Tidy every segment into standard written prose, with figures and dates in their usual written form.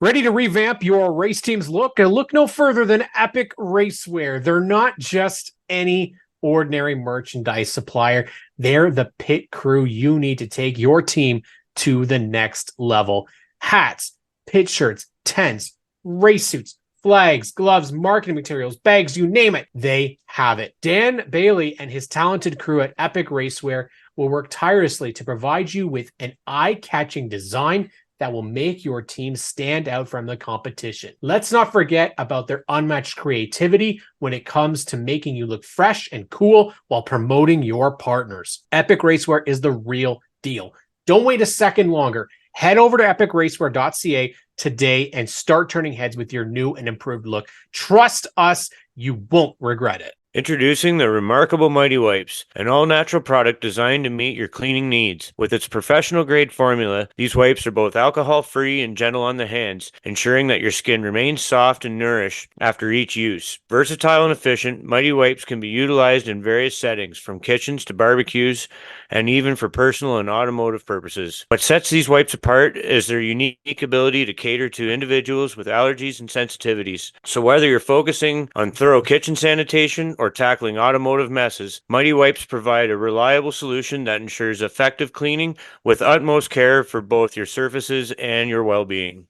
Ready to revamp your race team's look? Look no further than Epic Racewear. They're not just any ordinary merchandise supplier. They're the pit crew you need to take your team to the next level. Hats, pit shirts, tents, race suits, flags, gloves, marketing materials, bags, you name it, they have it. Dan Bailey and his talented crew at Epic Racewear will work tirelessly to provide you with an eye-catching design that will make your team stand out from the competition. Let's not forget about their unmatched creativity when it comes to making you look fresh and cool while promoting your partners. Epic Racewear is the real deal. Don't wait a second longer. Head over to epicracewear.ca today and start turning heads with your new and improved look. Trust us, you won't regret it. Introducing the remarkable Mighty Wipes, an all-natural product designed to meet your cleaning needs. With its professional-grade formula, these wipes are both alcohol-free and gentle on the hands, ensuring that your skin remains soft and nourished after each use. Versatile and efficient, Mighty Wipes can be utilized in various settings, from kitchens to barbecues, and even for personal and automotive purposes. What sets these wipes apart is their unique ability to cater to individuals with allergies and sensitivities. So whether you're focusing on thorough kitchen sanitation or tackling automotive messes, Mighty Wipes provide a reliable solution that ensures effective cleaning with utmost care for both your surfaces and your well-being.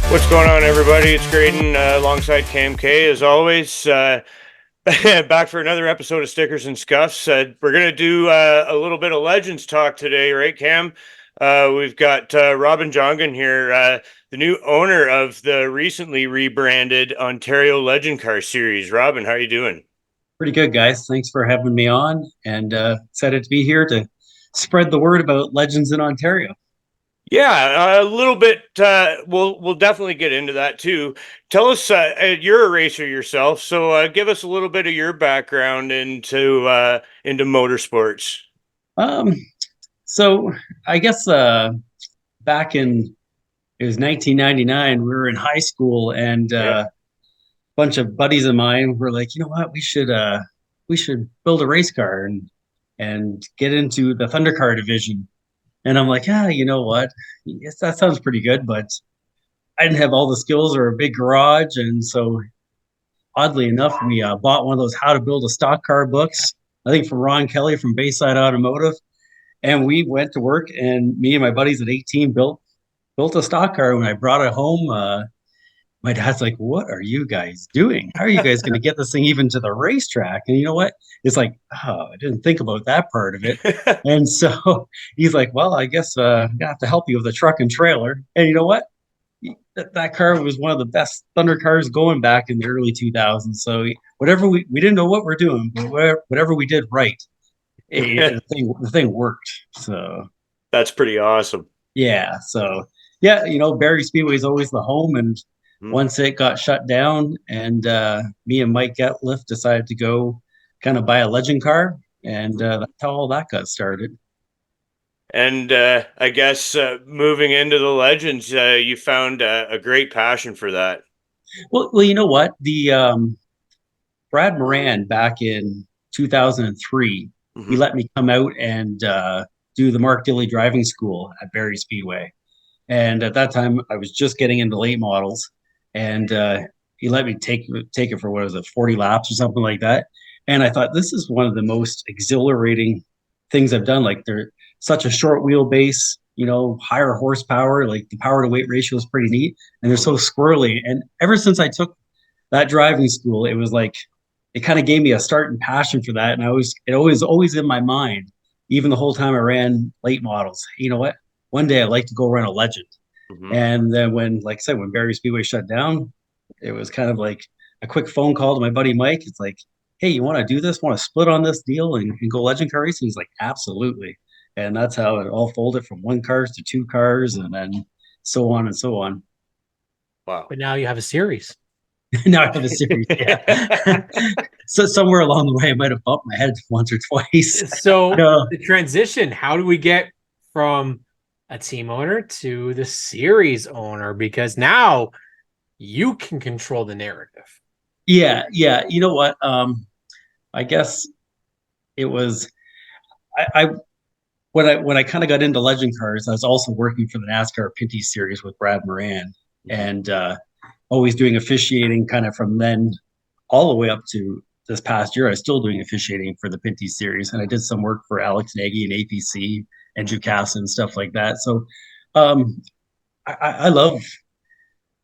What's going on, everybody? It's Graydon alongside Cam K, as always. Back for another episode of Stickers and Scuffs. We're going to do a little bit of Legends talk today, right, Cam? We've got Robin Jongen here, the new owner of the recently rebranded Ontario Legend Car Series. Robin, how are you doing? Pretty good, guys. Thanks for having me on, and excited to be here to spread the word about Legends in Ontario. Yeah, a little bit. We'll definitely get into that too. Tell us, you're a racer yourself, so give us a little bit of your background into motorsports. So I guess back in it was 1999, we were in high school, and a bunch of buddies of mine were like, you know what, we should build a race car and get into the Thunder Car division. And I'm like, you know what? Yes, that sounds pretty good, but I didn't have all the skills or a big garage. And so, oddly enough, we bought one of those How to Build a Stock Car books, I think from Ron Kelly from Bayside Automotive. And we went to work, and me and my buddies at 18 built a stock car. When I brought it home, my dad's like, "What are you guys doing? How are you guys going to get this thing even to the racetrack?" And you know what? It's like, oh, I didn't think about that part of it. And so he's like, "Well, I guess I'm gonna have to help you with the truck and trailer." And you know what? That car was one of the best Thunder cars going back in the early 2000s. So whatever we didn't know what we're doing, but whatever we did right, the thing worked. So that's pretty awesome. Yeah. So yeah, Barrie Speedway is always the home, and once it got shut down, and me and Mike Getliff decided to go kind of buy a legend car, and that's how all that got started. And I guess moving into the Legends, you found a great passion for that. Well, you know what? The Brad Moran back in 2003, he let me come out and do the Mark Dilley driving school at Barrie Speedway. And at that time, I was just getting into late models. And he let me take it for, what was it, 40 laps or something like that. And I thought, this is one of the most exhilarating things I've done. Like, they're such a short wheelbase, higher horsepower, like the power to weight ratio is pretty neat. And they're so squirrely. And ever since I took that driving school, it was like, it kind of gave me a start and passion for that. And it was always in my mind, even the whole time I ran late models. You know what? One day I'd like to go run a legend. And then when Barrie Speedway shut down, it was kind of like, a quick phone call to my buddy Mike. It's like, hey, you want to do this? Want to split on this deal and go legend car racing? He's like, absolutely. And that's how it all folded from one cars to two cars, and then so on and so on. Wow. But now you have a series. Now I have a series. Yeah. So somewhere along the way, I might have bumped my head once or twice. So No. the transition, how do we get from a team owner to the series owner? Because now you can control the narrative. Yeah, yeah. You know what? I guess it was I when I kind of got into legend cars, I was also working for the NASCAR Pinty series with Brad Moran, and always doing officiating kind of from then all the way up to this past year. I was still doing officiating for the Pinty series, and I did some work for Alex Nagy and APC and Jukasa and stuff like that. So um, I love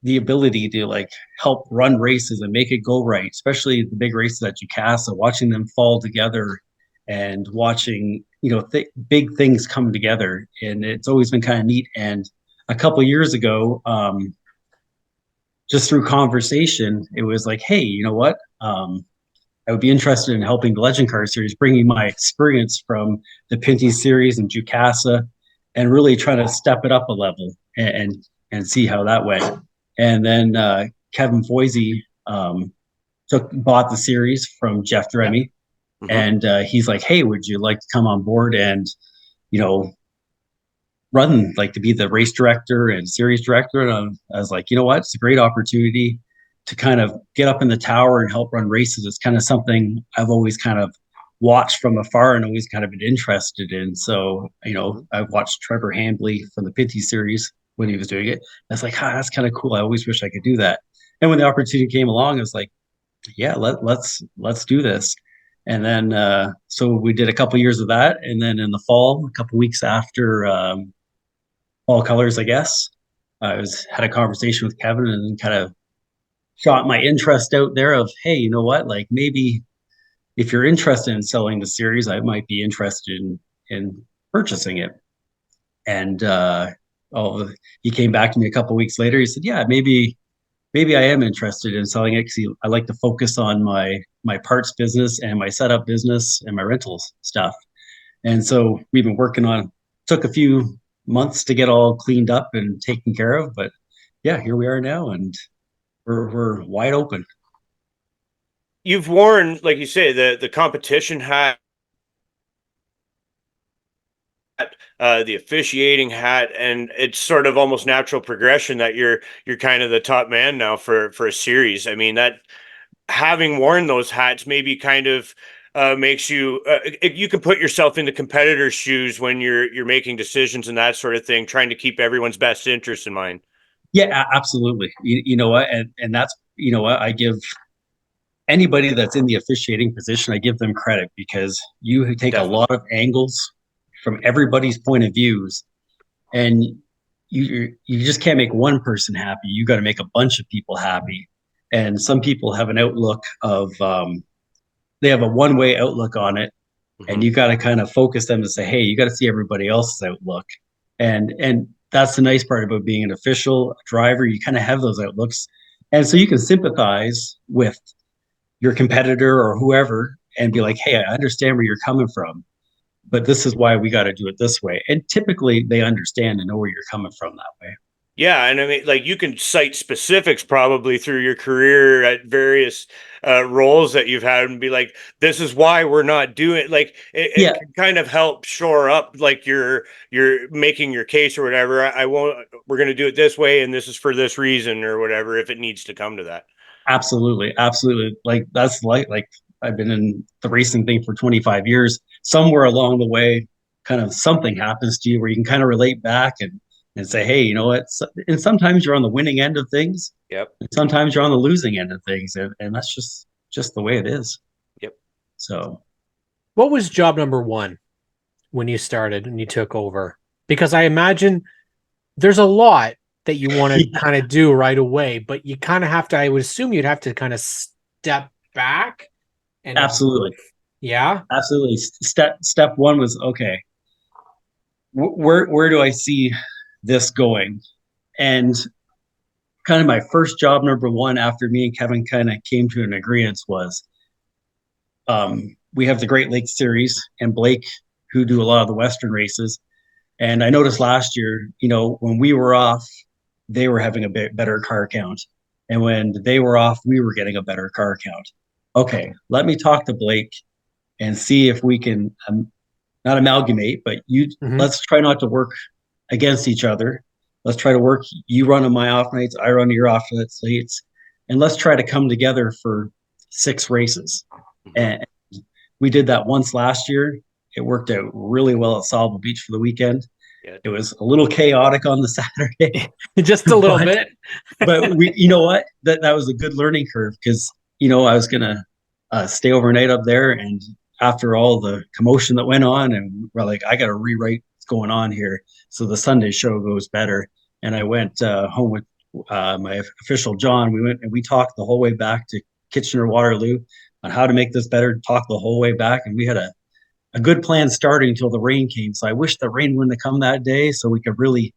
the ability to like help run races and make it go right, especially the big races at Jukasa, watching them fall together and watching, big things come together. And it's always been kind of neat. And a couple years ago, just through conversation, it was like, hey, you know what? I would be interested in helping the Legend Car series, bringing my experience from the Pinty series and Jukasa, and really trying to step it up a level and see how that went. And then Kevin Foisey bought the series from Jeff Dremy, and he's like, "Hey, would you like to come on board and you know run like to be the race director and series director?" And I was like, "You know what? It's a great opportunity to kind of get up in the tower and help run races. It's kind of something I've always kind of watched from afar and always kind of been interested in." So, I've watched Trevor Handley from the Pinty series when he was doing it. I was like, that's kind of cool. I always wish I could do that. And when the opportunity came along, I was like, yeah, let's do this. And then so we did a couple years of that, and then in the fall, a couple weeks after Fall Colors, I guess, had a conversation with Kevin and kind of shot my interest out there of, hey, you know what, like maybe if you're interested in selling the series, I might be interested in purchasing it. And he came back to me a couple weeks later. He said, yeah, maybe I am interested in selling it because I like to focus on my parts business and my setup business and my rentals stuff. And so we've been working on. Took a few months to get all cleaned up and taken care of, but yeah, here we are now, and we're wide open. You've worn, like you say, the competition hat, the officiating hat, and it's sort of almost natural progression that you're kind of the top man now for a series. I mean, that having worn those hats maybe kind of makes you you can put yourself in the competitor's shoes when you're making decisions and that sort of thing, trying to keep everyone's best interest in mind. Yeah, absolutely. You know what, and that's what I give anybody that's in the officiating position. I give them credit because you take a Definitely. lot of angles from everybody's point of views, and you just can't make one person happy. You got to make a bunch of people happy. And some people have an outlook of they have a one way outlook on it, and you got to kind of focus them to say, hey, you got to see everybody else's outlook. And that's the nice part about being an official driver. You kind of have those outlooks, and so you can sympathize with your competitor or whoever and be like, hey, I understand where you're coming from, but this is why we got to do it this way. And typically they understand and know where you're coming from that way. Yeah, and I mean, like you can cite specifics probably through your career at various roles that you've had, and be like, "This is why we're not doing." Like, it Yeah, can kind of help shore up, like you're making your case or whatever. I won't. We're going to do it this way, and this is for this reason or whatever. If it needs to come to that. absolutely. Absolutely. Like that's like I've been in the racing thing for 25 years. Somewhere along the way, kind of something happens to you where you can kind of relate back and say, hey, you know what? And sometimes you're on the winning end of things, Yep. and sometimes you're on the losing end of things, and that's just the way it is. Yep. So What was job number one when you started and you took over? Because I imagine there's a lot that you want to yeah, kind of do right away, but you kind of have to, I would assume you'd have to kind of step back and absolutely, yeah. absolutely. Step one was okay. Where do I see this going? And kind of my first job, number one, after me and Kevin kind of came to an agreement was we have the Great Lakes Series and Blake, who do a lot of the Western races. And I noticed last year, when we were off, they were having a bit better car count. And when they were off, we were getting a better car count. Okay, let me talk to Blake and see if we can not amalgamate, but let's try not to work against each other. Let's try to work. You run on my off nights, I run your off nights, and let's try to come together for 6 races. And we did that once last year. It worked out really well at Sauble Beach for the weekend. Yeah. It was a little chaotic on the Saturday, just a little bit. But you know what? That was a good learning curve because I was gonna stay overnight up there, and after all the commotion that went on, and we're like, I got to rewrite what's going on here, so the Sunday show goes better. And I went home with my official John. We went and we talked the whole way back to Kitchener Waterloo on how to make this better. Talked the whole way back, and we had a good plan starting until the rain came. So I wish the rain wouldn't have come that day, so we could really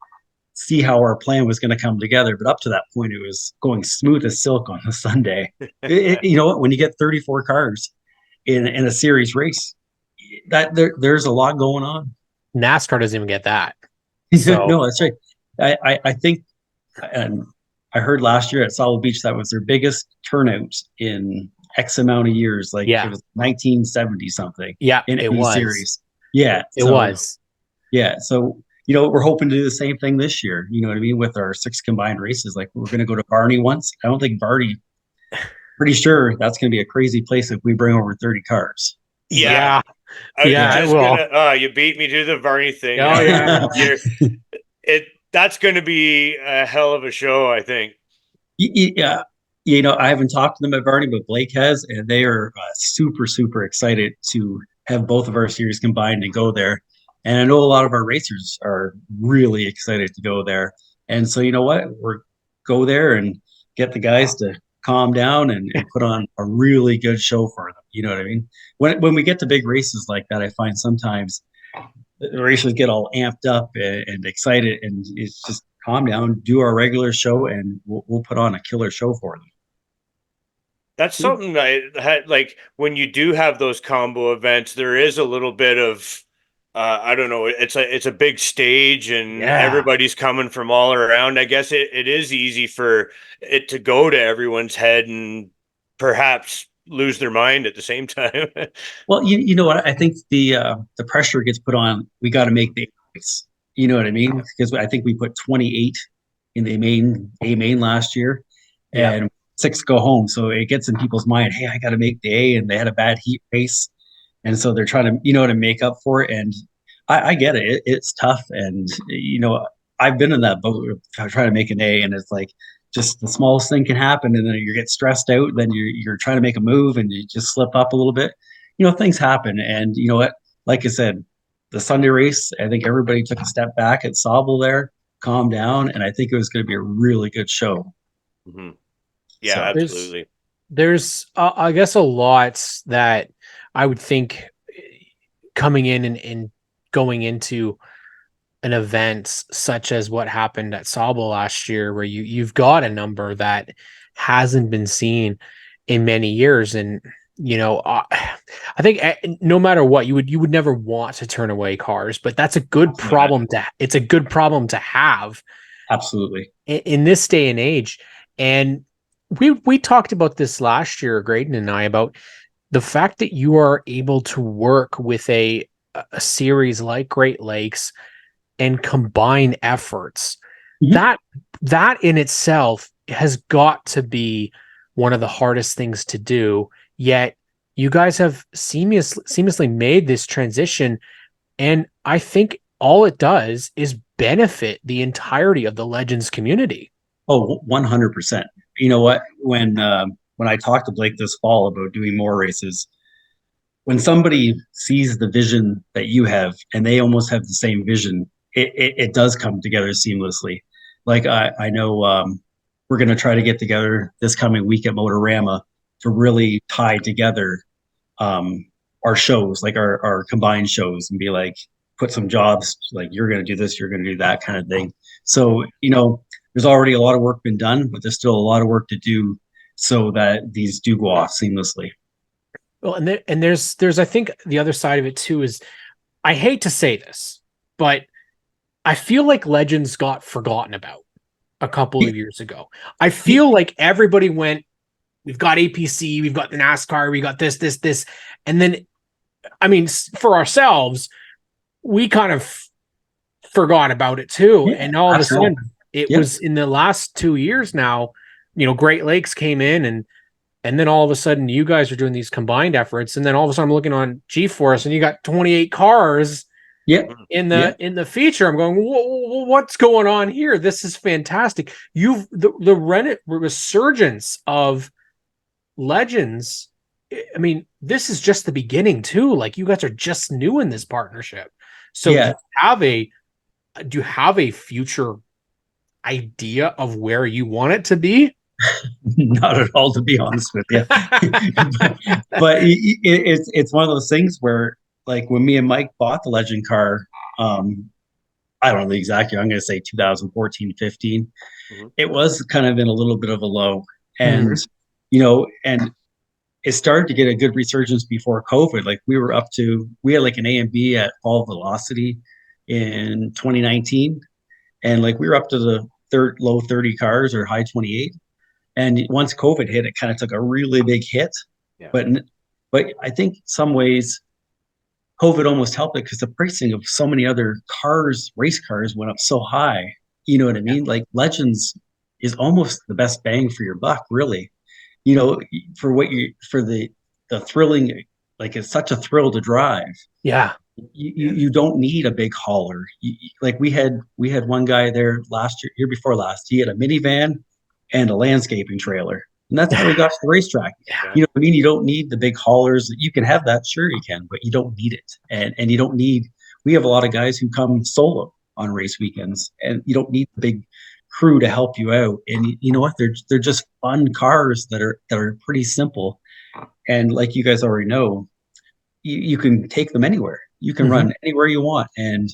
see how our plan was going to come together. But up to that point, it was going smooth as silk on a Sunday. You know what? When you get 34 cars in a series race, that there's a lot going on. NASCAR doesn't even get that. So. No, that's right. I think, and I heard last year at Sauble Beach that was their biggest turnout in X amount of years. Like it was 1970 something. Yeah, in it any was. Series. Yeah, it was. Yeah, so we're hoping to do the same thing this year. You know what I mean? With our 6 combined races, like we're going to go to Barney once. I don't think Barney. Pretty sure that's going to be a crazy place if we bring over 30 cars. Yeah. I will. You beat me to the Barney thing. Oh yeah. That's going to be a hell of a show, I think. Yeah. I haven't talked to them at Barney, but Blake has, and they are super, super excited to have both of our series combined and go there. And I know a lot of our racers are really excited to go there. And so, you know what? We're go there and get the guys to calm down and put on a really good show for them. You know what I mean? When we get to big races like that, I find sometimes the racers get all amped up and excited, and it's just calm down, do our regular show, and we'll put on a killer show for them. That's something I had, like when you do have those combo events, there is a little bit of I don't know, it's a big stage and everybody's coming from all around. I guess it is easy for it to go to everyone's head and perhaps lose their mind at the same time. Well, you know what? I think the pressure gets put on. We got to make the race. You know what I mean? Because I think we put 28 in the main last year, and 6 go home. So it gets in people's mind, hey, I got to make the A, and they had a bad heat race. And so they're trying to, make up for it. And I get it. It's tough. And, I've been in that boat trying to make an A, and it's like just the smallest thing can happen. And then you get stressed out. Then you're trying to make a move and you just slip up a little bit. Things happen. And you know what? Like I said, the Sunday race, I think everybody took a step back at Sauble there, calmed down. And I think it was going to be a really good show. Mm-hmm. Yeah, so, absolutely. There's I guess, a lot that I would think coming in and going into an event such as what happened at Sauble last year, where you've got a number that hasn't been seen in many years. And, I think no matter what, you would never want to turn away cars, but that's a good problem it's a good problem to have. Absolutely. In this day and age. And we talked about this last year, Graydon and I, about the fact that you are able to work with a series like Great Lakes and combine efforts. Mm-hmm. That in itself has got to be one of the hardest things to do. Yet you guys have seamlessly made this transition, and I think all it does is benefit the entirety of the Legends community. Oh, 100%. You know what? When I talked to Blake this fall about doing more races, when somebody sees the vision that you have and they almost have the same vision, it does come together seamlessly. Like I know we're going to try to get together this coming week at Motorama to really tie together our shows, like our combined shows, and be like, put some jobs, like you're going to do this, you're going to do that kind of thing. So, there's already a lot of work been done, but there's still a lot of work to do so that these do go off seamlessly. Well, and there's I think the other side of it too is, I hate to say this, but I feel like Legends got forgotten about a couple of years ago. I feel like everybody went, we've got APC, we've got the NASCAR, we got this, and then, I mean, for ourselves, we kind of forgot about it too. Yeah, and all absolutely. of a sudden, it Yeah. was in the last 2 years now, Great Lakes came in, and then all of a sudden you guys are doing these combined efforts. And then all of a sudden I'm looking on GeForce and you got 28 cars Yeah. in Yeah. the feature. I'm going, what's going on here? This is fantastic. The resurgence of Legends. I mean, this is just the beginning too. Like, you guys are just new in this partnership. So Yeah. do you have a future idea of where you want it to be? Not at all, to be honest with you. but it's one of those things where, like, when me and Mike bought the Legend car, I don't know the exact year, I'm going to say 2014, 15. Mm-hmm. It was kind of in a little bit of a low. And, Mm-hmm. And it started to get a good resurgence before COVID. Like, we had like an A and B at Fall Velocity in 2019. And like, we were up to the low 30 cars or high 28. And once COVID hit, it kind of took a really big hit. Yeah. But I think some ways COVID almost helped it, because the pricing of so many other cars, race cars, went up so high. You know what I mean? Like, Legends is almost the best bang for your buck, really. For the thrilling, like, it's such a thrill to drive. Yeah. You don't need a big hauler. Like, we had one guy there last year before last. He had a minivan and a landscaping trailer, and that's how he got to the racetrack. Yeah. You know what I mean? You don't need the big haulers. You can have that, sure you can, but you don't need it. And you don't need. We have a lot of guys who come solo on race weekends, and you don't need the big crew to help you out. And you know what? They're just fun cars that are pretty simple. And like you guys already know, you can take them anywhere. You can run anywhere you want, and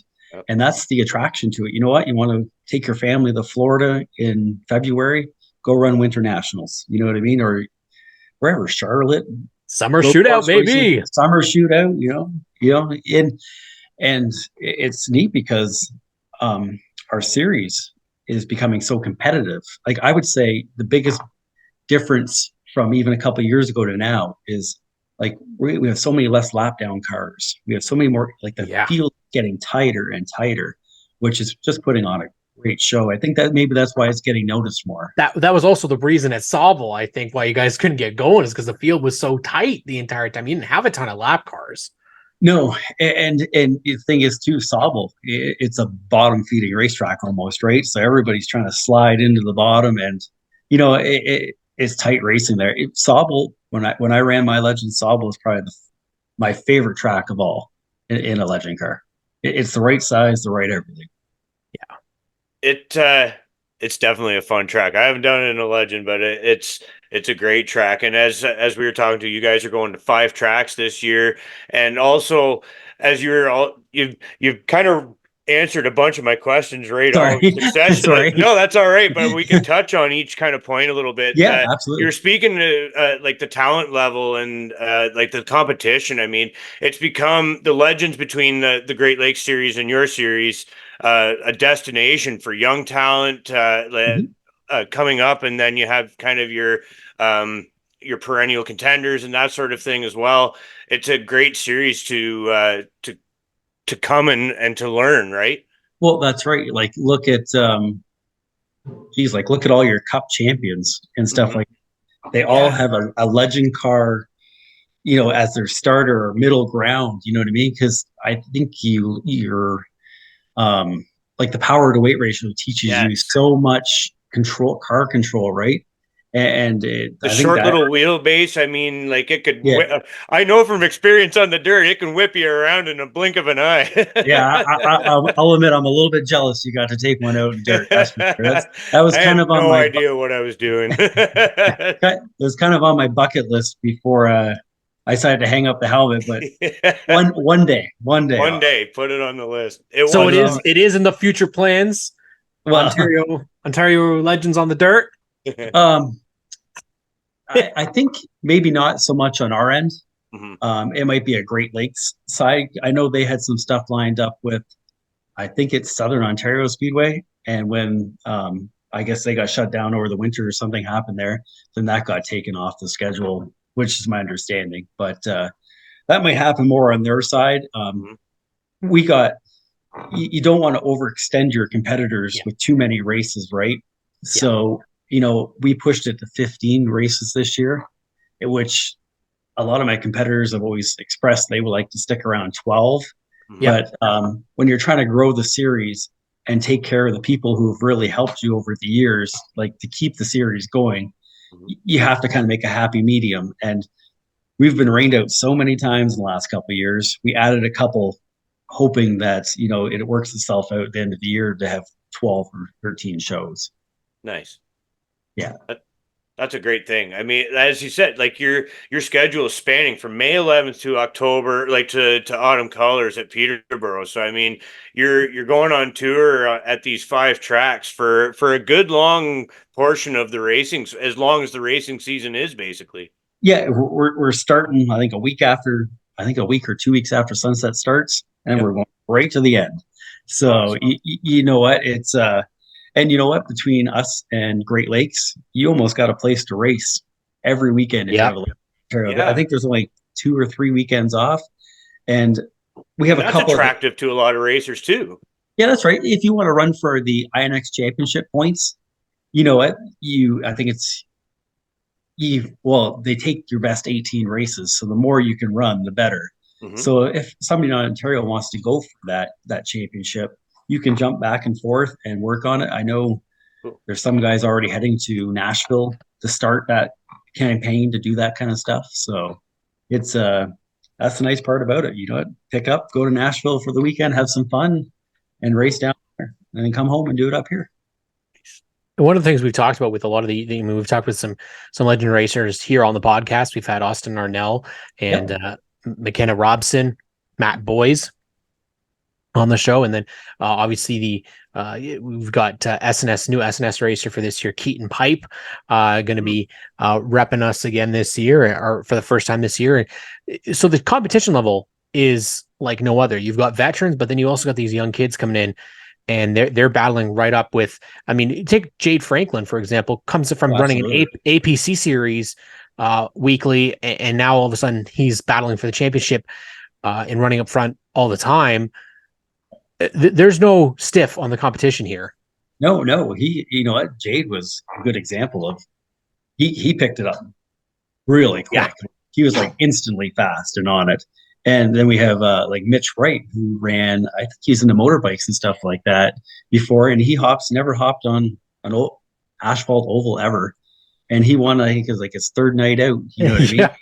that's the attraction to it. You know what? You want to take your family to Florida in February, go run Winter Nationals. You know what I mean? Or wherever, Charlotte, summer shootout, baby. Summer shootout. And it's neat because our series is becoming so competitive. Like, I would say the biggest difference from even a couple of years ago to now is, like, we have so many less lap down cars. We have so many more, like, the field getting tighter and tighter, which is just putting on a great show. I think that maybe that's why it's getting noticed more. That was also the reason at Sauble, I think, why you guys couldn't get going, is because the field was so tight the entire time. You didn't have a ton of lap cars. No, and the thing is too, Sauble, it's a bottom feeding racetrack almost, right? So everybody's trying to slide into the bottom, and it's tight racing there. Sauble, when I ran my Legend, Sauble was probably my favorite track of all in a Legend car. It's the right size, the right everything. Yeah, it's definitely a fun track. I haven't done it in a Legend, but it's a great track. And as we were talking to, you guys are going to 5 tracks this year, and also as you've kind of answered a bunch of my questions all in succession. No, that's all right, but we can touch on each kind of point a little bit. Yeah, absolutely. You're speaking to like the talent level and like the competition. I mean, it's become the Legends between the Great Lakes series and your series, a destination for young talent coming up, and then you have kind of your perennial contenders and that sort of thing as well. It's a great series to come and to learn, right? Well, that's right. Like, look at look at all your cup champions and stuff. Like, they all have a Legend car, as their starter or middle ground. You know what I mean? Because I think you're like, the power to weight ratio teaches you so much car control, right? And the short little wheelbase. I mean, like, it could. Yeah. I know from experience on the dirt, it can whip you around in a blink of an eye. Yeah, I'll admit I'm a little bit jealous. You got to take one out in dirt. That's for sure. That was kind of on no idea what I was doing. It was kind of on my bucket list before I decided to hang up the helmet. But one day, put it on the list. It is in the future plans. Well, Ontario legends on the dirt. um, I think maybe not so much on our end. Mhm. It might be a Great Lakes side. I know they had some stuff lined up with, I think it's Southern Ontario Speedway. And when I guess they got shut down over the winter or something happened there, then that got taken off the schedule, which is my understanding. But that might happen more on their side. Mhm. We got, you don't want to overextend your competitors with too many races, right? So, we pushed it to 15 races this year, which a lot of my competitors have always expressed they would like to stick around 12. Yeah. But when you're trying to grow the series and take care of the people who have really helped you over the years, like to keep the series going, Mhm. you have to kind of make a happy medium. And we've been rained out so many times in the last couple of years. We added a couple, hoping that it works itself out at the end of the year to have 12 or 13 shows. Nice. Yeah. That's a great thing. I mean, as you said, like your schedule is spanning from May 11th to October, like to autumn colors at Peterborough. So I mean, you're going on tour at these 5 tracks for a good long portion of the racing, as long as the racing season is basically. Yeah, we're starting. I think a week or 2 weeks after sunset starts, and Yep. we're going right to the end. So Awesome. you know what? It's and you know what? Between us and Great Lakes, you almost got a place to race every weekend if you Yeah. have a Ontario. I Yeah. think there's only 2 or 3 weekends off, and we have And a that's couple of. attractive to a lot of racers too. Yeah, that's right. If you want to run for the INX Championship points, you know what? I think it's they take your best 18 races, so the more you can run, the better. Hmm. So if somebody in Ontario wants to go for that championship, you can jump back and forth and work on it. I know Cool. there's some guys already heading to Nashville to start that campaign to do that kind of stuff. So it's that's the nice part about it. Pick up, go to Nashville for the weekend, have some fun, and race down there, and then come home and do it up here. One of the things we've talked about with a lot of I mean, we've talked with some legend racers here on the podcast. We've had Austin Arnell and Yep. McKenna Robson, Matt Boys on the show, and then obviously we've got new SNS racer for this year, Keaton Pipe, going to be repping us again this year, or for the first time this year. So the competition level is like no other. You've got veterans, but then you also got these young kids coming in, and they're battling right up with. I mean, take Jade Franklin for example, comes from Oh, running an absolutely. APC series weekly, and now all of a sudden he's battling for the championship and running up front all the time. There's no stiff on the competition here. No, you know what? Jade was a good example of he picked it up really Yeah, quick. He was like instantly fast and on it. And then we have like Mitch Wright, who ran, I think he's into motorbikes and stuff like that before, and he never hopped on an old asphalt oval ever. And he won, I think, it was like his third night out. You know what I mean? yeah,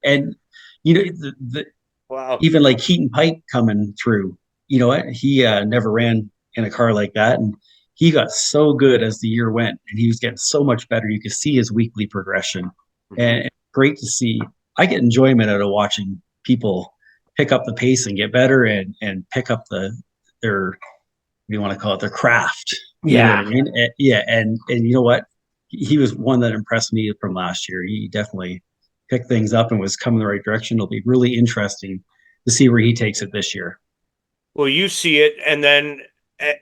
And the Wow. even like Keaton Pipe coming through, you know what? He never ran in a car like that, and he got so good as the year went, and he was getting so much better. You could see his weekly progression, Hmm. and it's great to see. I get enjoyment out of watching people pick up the pace and get better, and pick up their what do you want to call it, their craft. You know what I yeah. mean? Yeah, and you know what? He was one that impressed me from last year. He definitely picked things up and was coming the right direction. It'll be really interesting to see where he takes it this year. Well, you see it, and then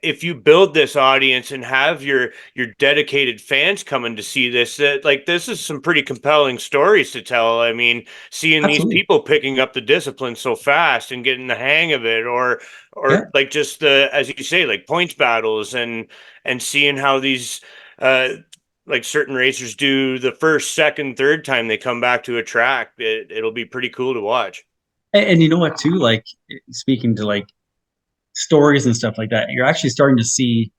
if you build this audience and have your dedicated fans coming to see this, that like this is some pretty compelling stories to tell. I mean, seeing these Absolutely. people picking up the discipline so fast and getting the hang of it, Yeah. or like just the, as you say, like points battles, and seeing how these uh like certain racers do the first, second, third time they come back to a track. It'll be pretty cool to watch. And you know what too? Like speaking to like stories and stuff like that, you're actually starting to see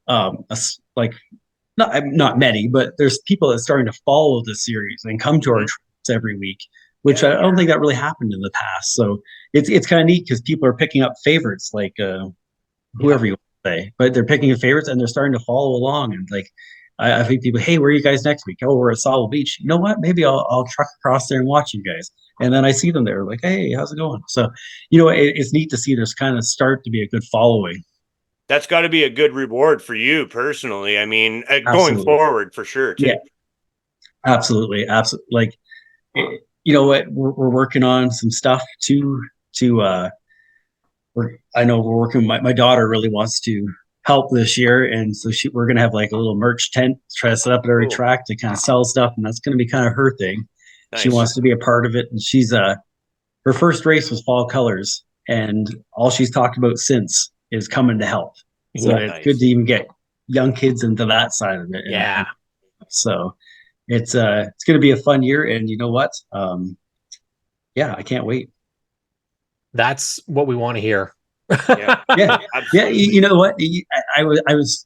like not many, but there's people that are starting to follow the series and come to our Mhm. trips every week, which I Yeah. don't think that really happened in the past. So it's kind of neat because people are picking up favorites like Yeah. whoever you want to say, but they're picking favorites and they're starting to follow along. And like, I think people, hey, where are you guys next week? Oh, we're at Sawell Beach. You know what? Maybe I'll truck across there and watch you guys. And then I see them there, like, hey, how's it going? So, it's neat to see there's kind of start to be a good following. That's got to be a good reward for you personally. I mean, going Absolutely. forward for sure too. Yeah, absolutely. Absolutely. Like, you know what, we're working on some stuff to I know we're working, my daughter really wants to help this year. And so we're going to have like a little merch tent, try to set up at every Cool. track to kind of sell stuff. And that's going to be kind of her thing. She Nice. wants to be a part of it. And her first race was fall colors. And all she's talked about since is coming to help. So it's Nice. good to even get young kids into that side of it. Yeah. So it's going to be a fun year. And you know what? Yeah, I can't wait. That's what we want to hear. Yeah. Yeah. Yeah. Absolutely. You know what? I was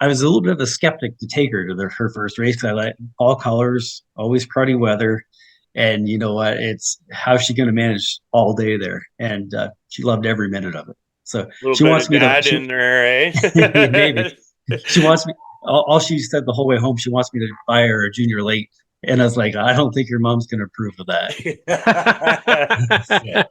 a little bit of a skeptic to take her to her first race. I like all colors, always cruddy weather. And you know what? It's how's she going to manage all day there? And she loved every minute of it. So Little she bit wants of me dad to. in there, eh? Maybe she wants me. All she said the whole way home, she wants me to buy her a junior late. And I was like, I don't think your mom's going to approve of that. Yeah.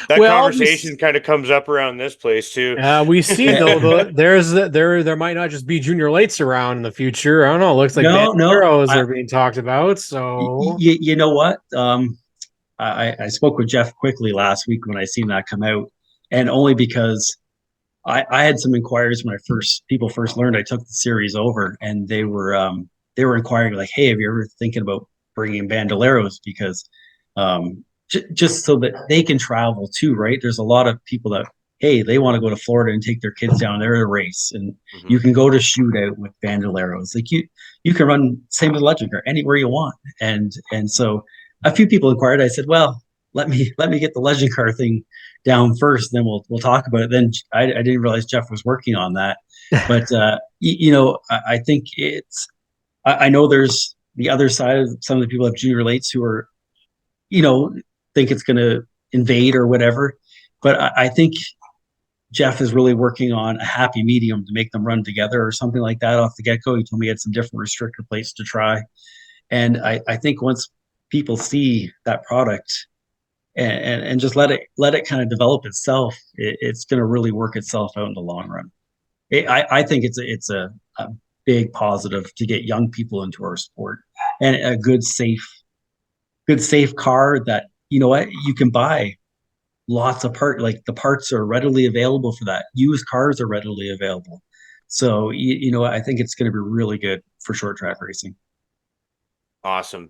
That Well, conversation kind of comes up around this place too. we see though there might not just be junior lates around in the future. I don't know. It looks like banderos are being talked about. So you know what? I spoke with Jeff quickly last week when I seen that come out, and only because I had some inquiries when people first learned I took the series over, and they were inquiring like, hey, have you ever thinking about bringing bandoleros, because just so that they can travel too, right? There's a lot of people that, hey, they want to go to Florida and take their kids down there to race, and you can go to shootout with bandoleros. Like you can run same with legend car anywhere you want, and so a few people inquired. I said, well, let me get the legend car thing down first, then we'll talk about it. Then I didn't realize Jeff was working on that, but you know, I think I know there's the other side of some of the people have junior relates who are, you know, think it's going to invade or whatever. But I think Jeff is really working on a happy medium to make them run together or something like that off the get-go. He told me he had some different restrictor plates to try. And I think once people see that product and just let it kind of develop itself, it's going to really work itself out in the long run. I think it's a big positive to get young people into our sport, and a good safe car that, you know what, you can buy lots of like the parts are readily available for that. Used cars are readily available. So you know, I think it's going to be really good for short track racing. Awesome.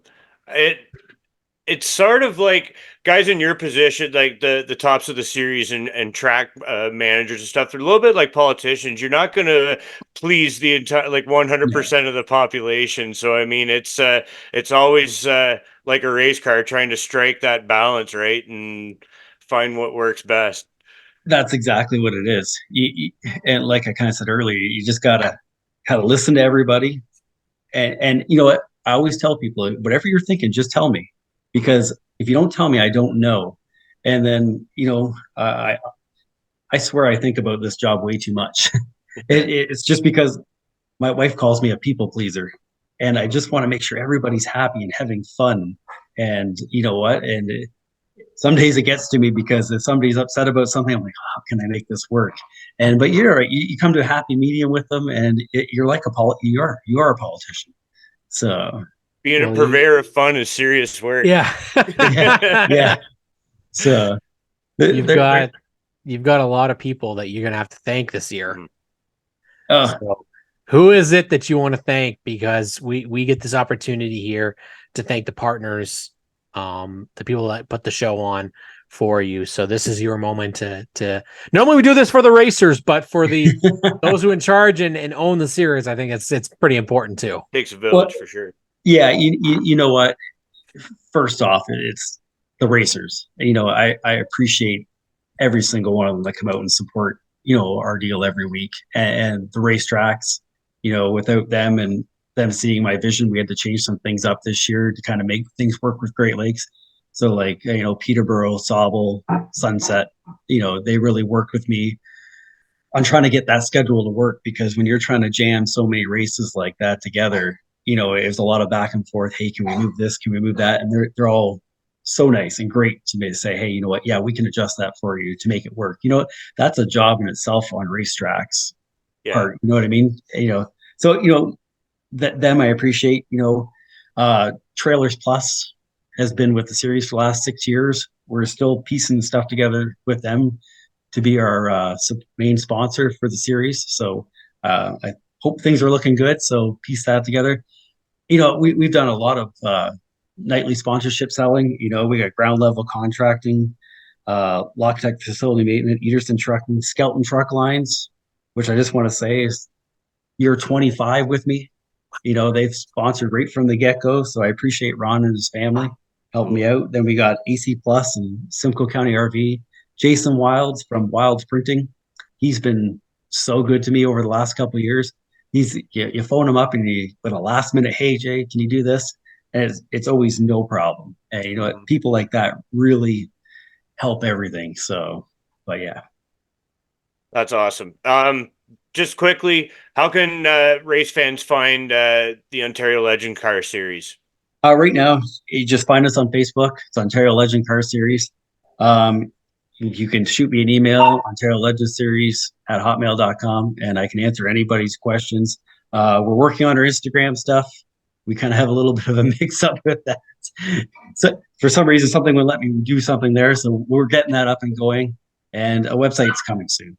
It's sort of like guys in your position, like the tops of the series and track managers and stuff. They're a little bit like politicians. You're not going to please the entire, like 100% of the population. So I mean, it's always like a race car trying to strike that balance, right, and find what works best. That's exactly what it is. And like I kind of said earlier, you just gotta listen to everybody. And you know what? I always tell people, whatever you're thinking, just tell me, because if you don't tell me, I don't know. And then, you know, I swear I think about this job way too much. It's just because my wife calls me a people pleaser, and I just want to make sure everybody's happy and having fun. And you know what? And some days it gets to me, because if somebody's upset about something, I'm like, how can I make this work? And but you're right. You come to a happy medium with them, and you're like you are a politician. So being a purveyor of fun is serious work. Yeah. yeah. So you've got a lot of people that you're gonna have to thank this year. So, who is it that you want to thank? Because we get this opportunity here to thank the partners, the people that put the show on for you. So this is your moment to normally we do this for the racers, but for the those who in charge and own the series, I think it's pretty important too. Takes a village for sure. Yeah, you know what? First off, it's the racers. You know, I appreciate every single one of them that come out and support, you know, our deal every week, and the racetracks. You know, without them and them seeing my vision, we had to change some things up this year to kind of make things work with Great Lakes. So like, you know, Peterborough, Sauble, Sunset, you know, they really worked with me on trying to get that schedule to work, because when you're trying to jam so many races like that together, you know, it was a lot of back and forth. Hey, can we move this? Can we move that? And they're all so nice and great to me to say, hey, you know what? Yeah, we can adjust that for you to make it work. That's a job in itself on racetracks Yeah. part. You know what I mean? So them I appreciate. Trailers Plus has been with the series for the last 6 years. We're still piecing stuff together with them to be our main sponsor for the series. So I hope things are looking good. So piece that together. We've done a lot of nightly sponsorship selling. We got ground level contracting, Loctech facility maintenance, Eaterston Trucking, Skelton Truck Lines, which I just want to say is year 25 with me. They've sponsored right from the get go. So I appreciate Ron and his family helping me out. Then we got AC Plus and Simcoe County RV. Jason Wilds from Wilds Printing. He's been so good to me over the last couple of years. You phone him up and with a last minute, hey Jay, can you do this? And it's always no problem. And people like that really help everything. So, but yeah. That's awesome. Just quickly, how can race fans find the Ontario Legend Car Series? Right now, you just find us on Facebook. It's Ontario Legend Car Series. You can shoot me an email, Ontario Legend Series at hotmail.com, and I can answer anybody's questions. We're working on our Instagram stuff. We kind of have a little bit of a mix up with that. So for some reason, something would let me do something there. So we're getting that up and going, and a website's coming soon.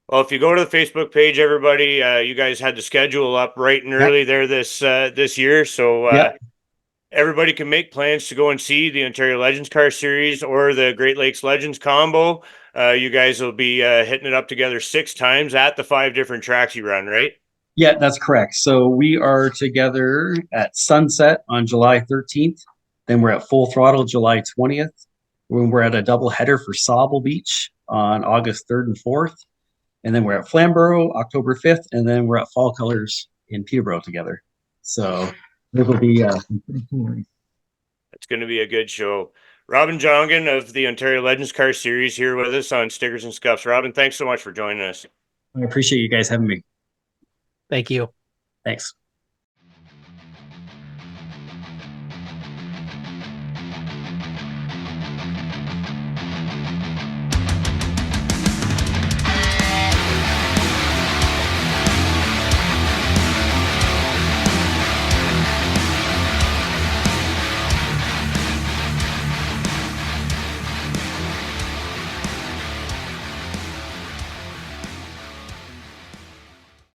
Well, if you go to the Facebook page, everybody, you guys had the schedule up right and early there this year. So everybody can make plans to go and see the Ontario Legends Car Series or the Great Lakes Legends combo. You guys will be hitting it up together 6 times at the 5 different tracks you run, right? Yeah, that's correct. So we are together at Sunset on July 13th. Then we're at Full Throttle July 20th. When we're at a double header for Sauble Beach on August 3rd and 4th. And then we're at Flamborough October 5th. And then we're at Fall Colors in Peterborough together. So it will be pretty cool. It's going to be a good show. Robin Jongen of the Ontario Legends Car Series here with us on Stickers and Scuffs. Robin, thanks so much for joining us. I appreciate you guys having me. Thank you. Thanks.